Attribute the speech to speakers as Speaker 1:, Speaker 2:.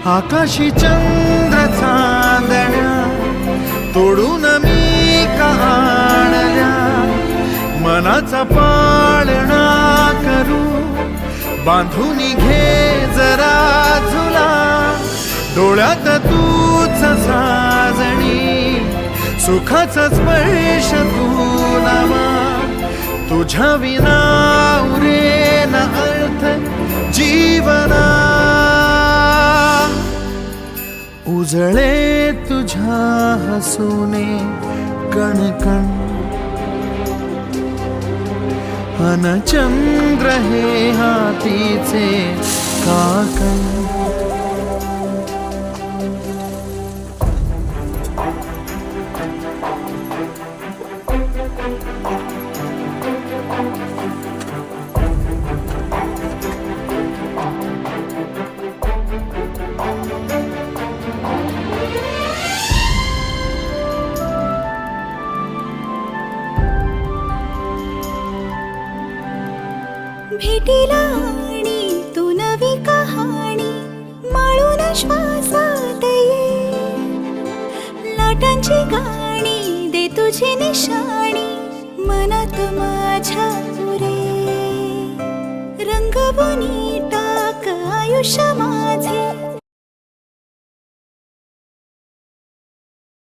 Speaker 1: आकाशी चंद्र चांदण्या तोडून मी आणल्या, मनाचा पाळणा करू बांधून घे जरा झुला, डोळ्यात तूच साजणी सुखाचा स्पर्श तू नामा, तुझ्या विना उरेन अर्थ जीवना, उजळे तुझ्या हसूने कणकण, अन चंद्र हे हातीचे काकण.
Speaker 2: भेटीला आणि तू नवी कहाणी माळून श्वासात ये, लाटांची गाणी दे तुझी निशाणी मनात माझ्या पुरे, रंगवून टाक आयुष्य